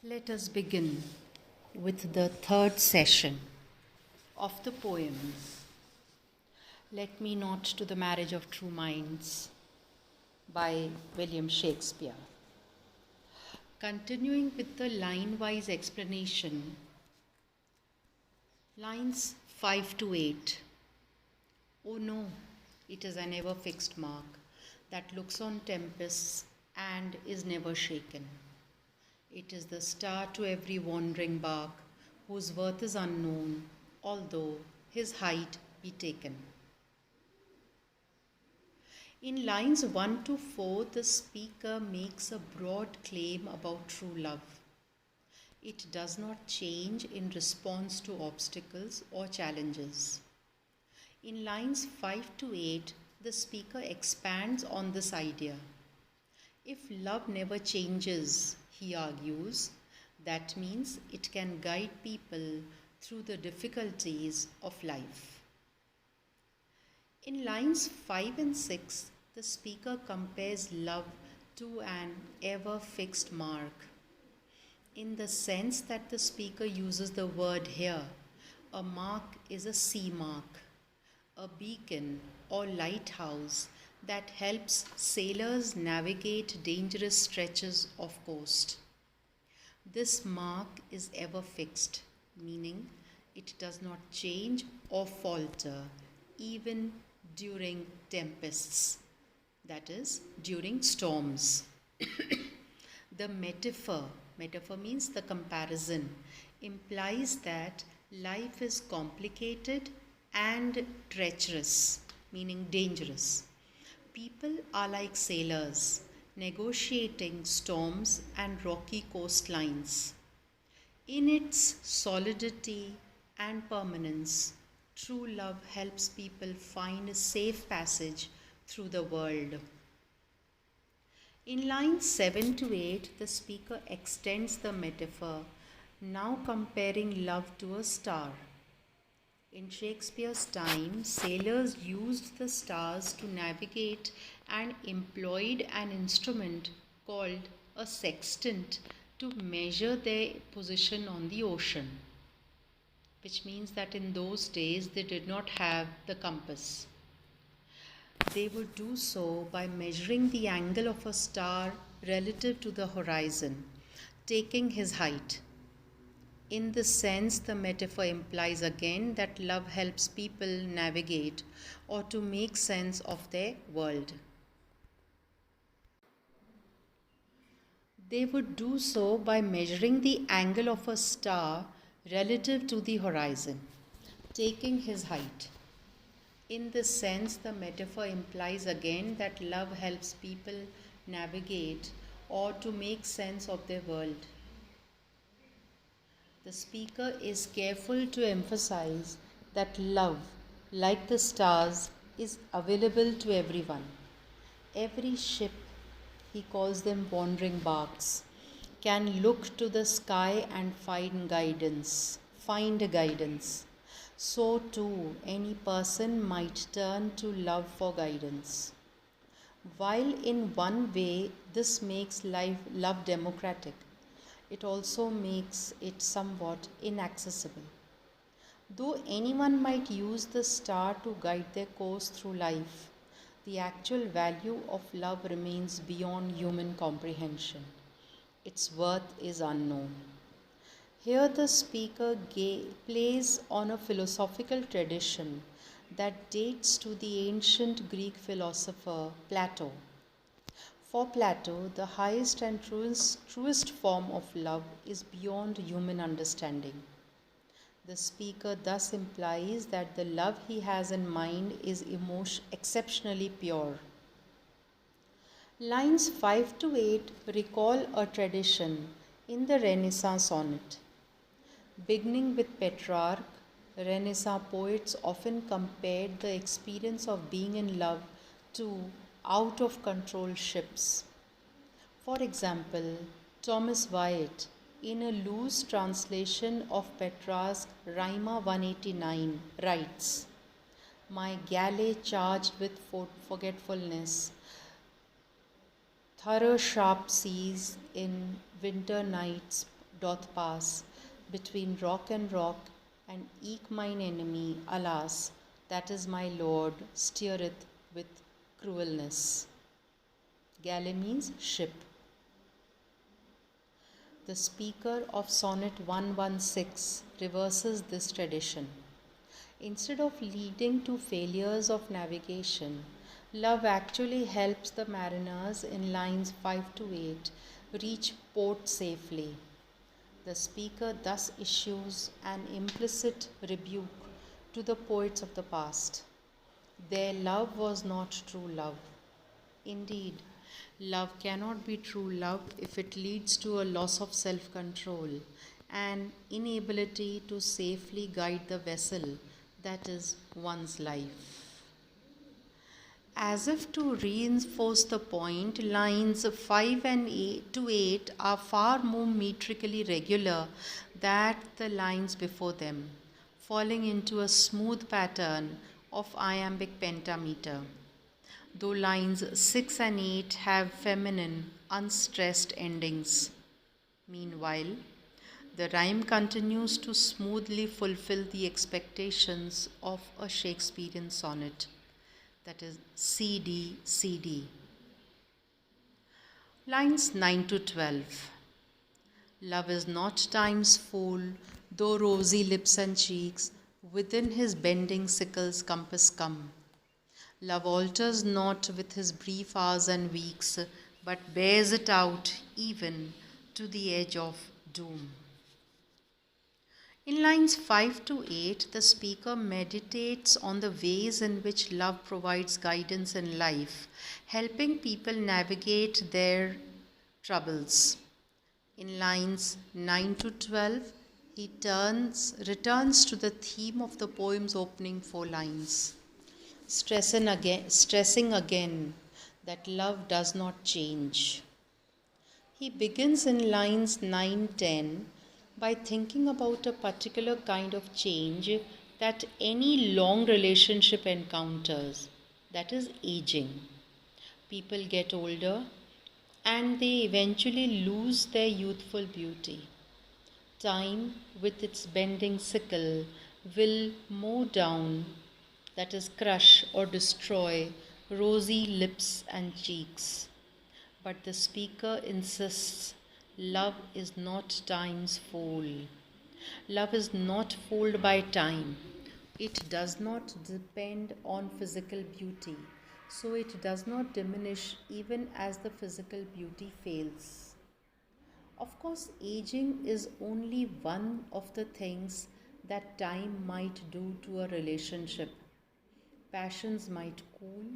Let us begin with the third session of the poem Let Me Not to the Marriage of True Minds by William Shakespeare. Continuing with the line-wise explanation, lines 5 to 8. Oh no, it is an ever-fixed mark that looks on tempests and is never shaken. It is the star to every wandering bark, whose worth is unknown, although his height be taken. In lines 1 to 4, the speaker makes a broad claim about true love. It does not change in response to obstacles or challenges. In lines 5 to 8, the speaker expands on this idea. If love never changes, he argues, that means it can guide people through the difficulties of life. In lines 5 and 6, the speaker compares love to an ever-fixed mark, in the sense that the speaker uses the word here. A mark is a sea mark, a beacon or lighthouse that helps sailors navigate dangerous stretches of coast. This mark is ever fixed, meaning it does not change or falter even during tempests, that is, during storms. The metaphor means the comparison, implies that life is complicated and treacherous, meaning dangerous. People are like sailors, negotiating storms and rocky coastlines. In its solidity and permanence, true love helps people find a safe passage through the world. In lines 7 to 8, the speaker extends the metaphor, now comparing love to a star. In Shakespeare's time, sailors used the stars to navigate and employed an instrument called a sextant to measure their position on the ocean, which means that in those days they did not have the compass. They would do so by measuring the angle of a star relative to the horizon, taking his height. In this sense, the metaphor implies again that love helps people navigate or to make sense of their world. They would do so by measuring the angle of a star relative to the horizon, taking his height. In this sense, the metaphor implies again that love helps people navigate or to make sense of their world. The speaker is careful to emphasize that love, like the stars, is available to everyone. Every ship, he calls them wandering barks, can look to the sky and find guidance. So too, any person might turn to love for guidance. While in one way this makes love democratic, it also makes it somewhat inaccessible. Though anyone might use the star to guide their course through life, the actual value of love remains beyond human comprehension. Its worth is unknown. Here the speaker plays on a philosophical tradition that dates to the ancient Greek philosopher Plato. For Plato, the highest and truest form of love is beyond human understanding. The speaker thus implies that the love he has in mind is exceptionally pure. Lines 5 to 8 recall a tradition in the Renaissance sonnet. Beginning with Petrarch, Renaissance poets often compared the experience of being in love to out-of-control ships. For example, Thomas Wyatt, in a loose translation of Petrarch's Rima 189, writes, "My galley charged with forgetfulness, thorough sharp seas in winter nights doth pass between rock and rock, and eke mine enemy, alas, that is my lord, steereth with cruelness. Galley means ship. The speaker of Sonnet 116 reverses this tradition. Instead of leading to failures of navigation, love actually helps the mariners in lines 5 to 8 reach port safely. The speaker thus issues an implicit rebuke to the poets of the past. Their love was not true love. Indeed, love cannot be true love if it leads to a loss of self control and inability to safely guide the vessel that is one's life. As if to reinforce the point, lines 5 and 8 to 8 are far more metrically regular than the lines before them, falling into a smooth pattern of iambic pentameter. Though lines 6 and 8 have feminine, unstressed endings. Meanwhile, the rhyme continues to smoothly fulfill the expectations of a Shakespearean sonnet, that is CD, CD. Lines 9 to 12. Love is not time's fool, though rosy lips and cheeks within his bending sickle's compass come. Love alters not with his brief hours and weeks, but bears it out even to the edge of doom. In lines 5 to 8, the speaker meditates on the ways in which love provides guidance in life, helping people navigate their troubles. In lines 9 to 12, he returns to the theme of the poem's opening 4 lines, stressing again that love does not change. He begins in lines 9-10 by thinking about a particular kind of change that any long relationship encounters, that is aging. People get older and they eventually lose their youthful beauty. Time, with its bending sickle, will mow down, that is, crush or destroy, rosy lips and cheeks. But the speaker insists love is not time's fool. Love is not fooled by time. It does not depend on physical beauty, so it does not diminish even as the physical beauty fails. Of course, aging is only one of the things that time might do to a relationship. Passions might cool,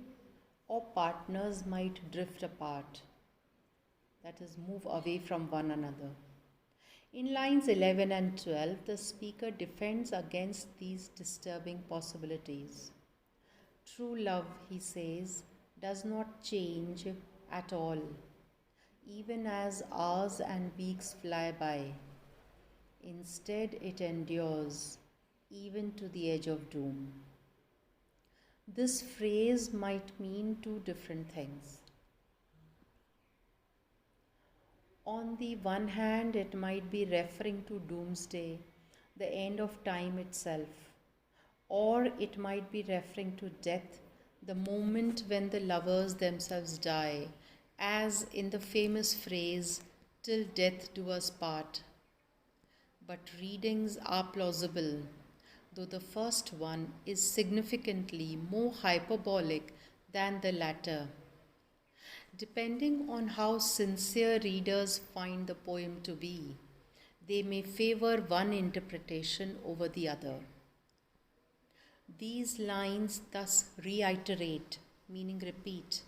or partners might drift apart, that is, move away from one another. In lines 11 and 12, the speaker defends against these disturbing possibilities. True love, he says, does not change at all, even as hours and weeks fly by. Instead, it endures, even to the edge of doom. This phrase might mean two different things. On the one hand, it might be referring to doomsday, the end of time itself, or it might be referring to death, the moment when the lovers themselves die, as in the famous phrase, till death do us part. But readings are plausible, though the first one is significantly more hyperbolic than the latter. Depending on how sincere readers find the poem to be, they may favor one interpretation over the other. These lines thus reiterate, meaning repeat,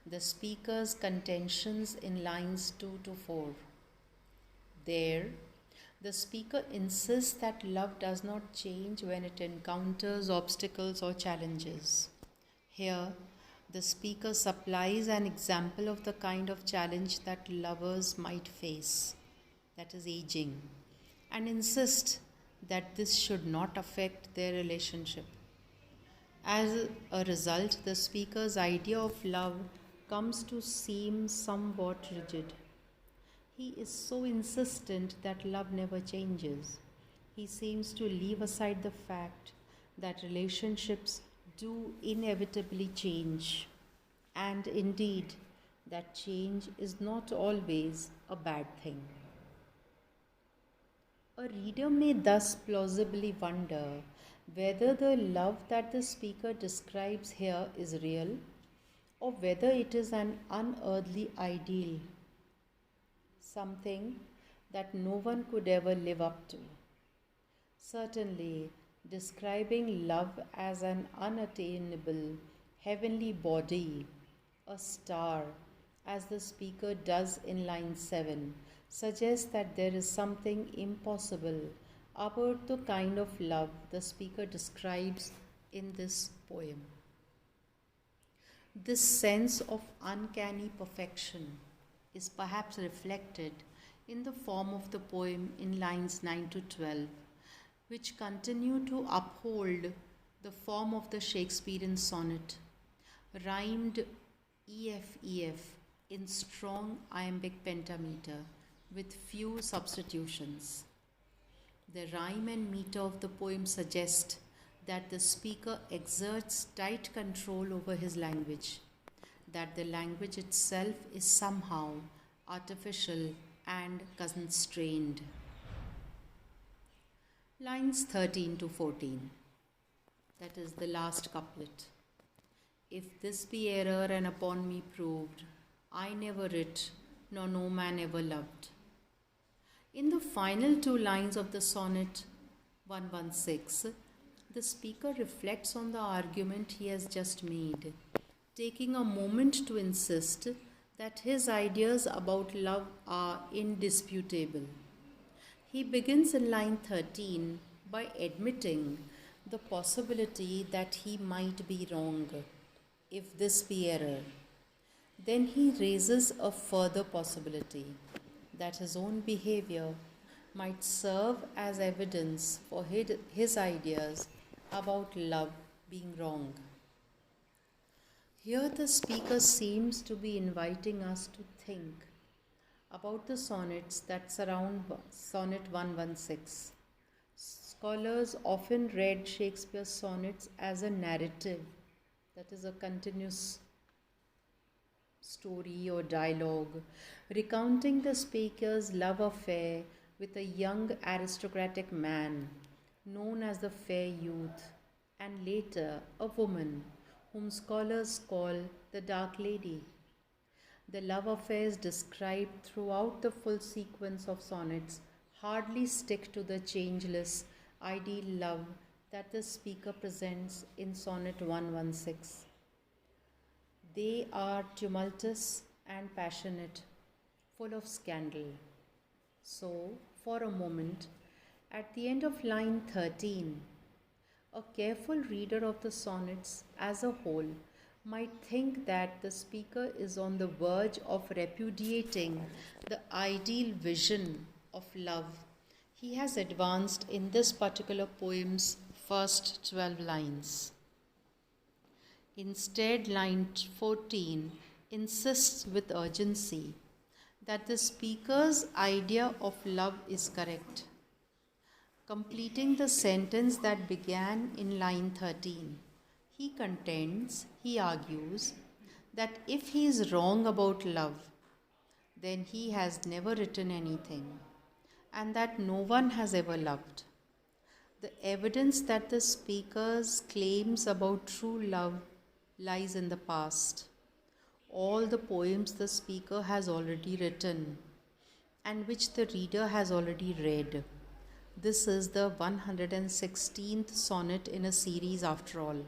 the speaker's contentions in lines 2 to 4. There, the speaker insists that love does not change when it encounters obstacles or challenges. Here, the speaker supplies an example of the kind of challenge that lovers might face, that is aging, and insists that this should not affect their relationship. As a result, the speaker's idea of love comes to seem somewhat rigid. He is so insistent that love never changes. He seems to leave aside the fact that relationships do inevitably change, and indeed, that change is not always a bad thing. A reader may thus plausibly wonder whether the love that the speaker describes here is real or whether it is an unearthly ideal, something that no one could ever live up to. Certainly, describing love as an unattainable heavenly body, a star, as the speaker does in line 7, suggests that there is something impossible about the kind of love the speaker describes in this poem. This sense of uncanny perfection is perhaps reflected in the form of the poem in lines 9 to 12, which continue to uphold the form of the Shakespearean sonnet, rhymed EF in strong iambic pentameter with few substitutions. The rhyme and meter of the poem suggest that the speaker exerts tight control over his language, that the language itself is somehow artificial and constrained. Lines 13 to 14, that is the last couplet. If this be error and upon me proved, I never writ, nor no man ever loved. In the final two lines of the sonnet 116, the speaker reflects on the argument he has just made, taking a moment to insist that his ideas about love are indisputable. He begins in line 13 by admitting the possibility that he might be wrong, if this be error. Then he raises a further possibility that his own behavior might serve as evidence for his ideas about love being wrong. Here the speaker seems to be inviting us to think about the sonnets that surround Sonnet 116. Scholars often read Shakespeare's sonnets as a narrative, that is, a continuous story or dialogue, recounting the speaker's love affair with a young aristocratic man known as the Fair Youth, and later a woman whom scholars call the Dark Lady. The love affairs described throughout the full sequence of sonnets hardly stick to the changeless, ideal love that the speaker presents in Sonnet 116. They are tumultuous and passionate, full of scandal. So, for a moment, at the end of line 13, a careful reader of the sonnets as a whole might think that the speaker is on the verge of repudiating the ideal vision of love he has advanced in this particular poem's first 12 lines. Instead, line 14 insists with urgency that the speaker's idea of love is correct, completing the sentence that began in line 13. He argues, that if he is wrong about love, then he has never written anything, and that no one has ever loved. The evidence that the speaker's claims about true love lies in the past. All the poems the speaker has already written and which the reader has already read. This is the 116th sonnet in a series after all,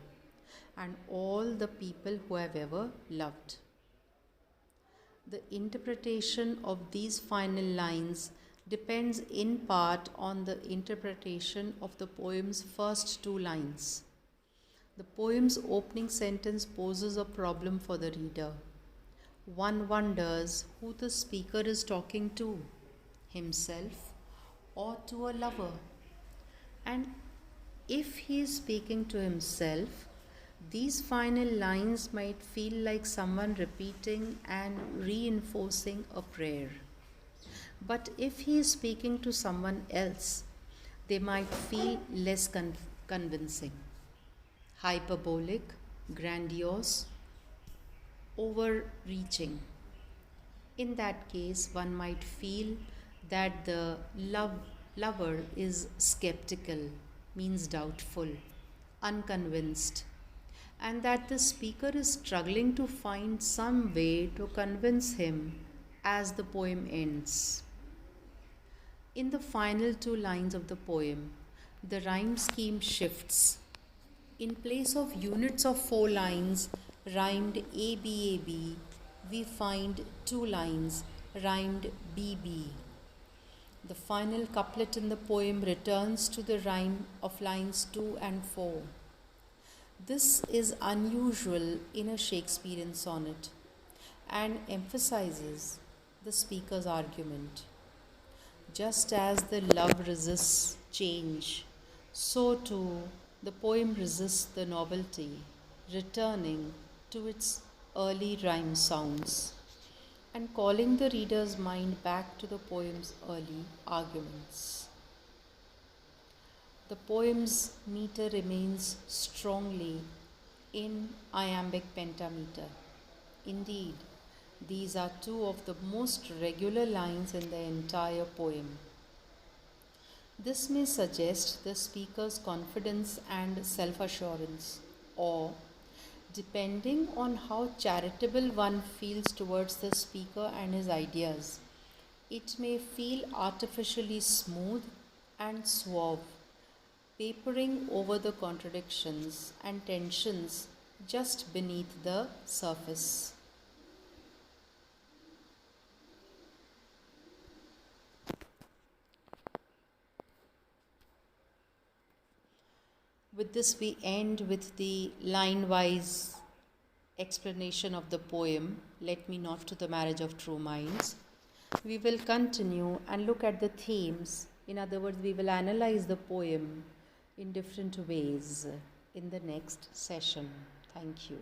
and all the people who have ever loved. The interpretation of these final lines depends in part on the interpretation of the poem's first two lines. The poem's opening sentence poses a problem for the reader. One wonders who the speaker is talking to, himself or to a lover. And if he is speaking to himself, these final lines might feel like someone repeating and reinforcing a prayer. But if he is speaking to someone else, they might feel less convincing, hyperbolic, grandiose, overreaching. In that case, one might feel that the lover is skeptical, means doubtful, unconvinced, and that the speaker is struggling to find some way to convince him as the poem ends. In the final two lines of the poem, the rhyme scheme shifts. In place of units of four lines rhymed A B A B, we find two lines rhymed B B. The final couplet in the poem returns to the rhyme of lines 2 and 4. This is unusual in a Shakespearean sonnet and emphasizes the speaker's argument. Just as the love resists change, so too the poem resists the novelty, returning to its early rhyme sounds and calling the reader's mind back to the poem's early arguments. The poem's meter remains strongly in iambic pentameter. Indeed, these are two of the most regular lines in the entire poem. This may suggest the speaker's confidence and self assurance, or, depending on how charitable one feels towards the speaker and his ideas, it may feel artificially smooth and suave, papering over the contradictions and tensions just beneath the surface. With this, we end with the line wise explanation of the poem, Let Me Not to the Marriage of True Minds. We will continue and look at the themes. In other words, we will analyze the poem in different ways in the next session. Thank you.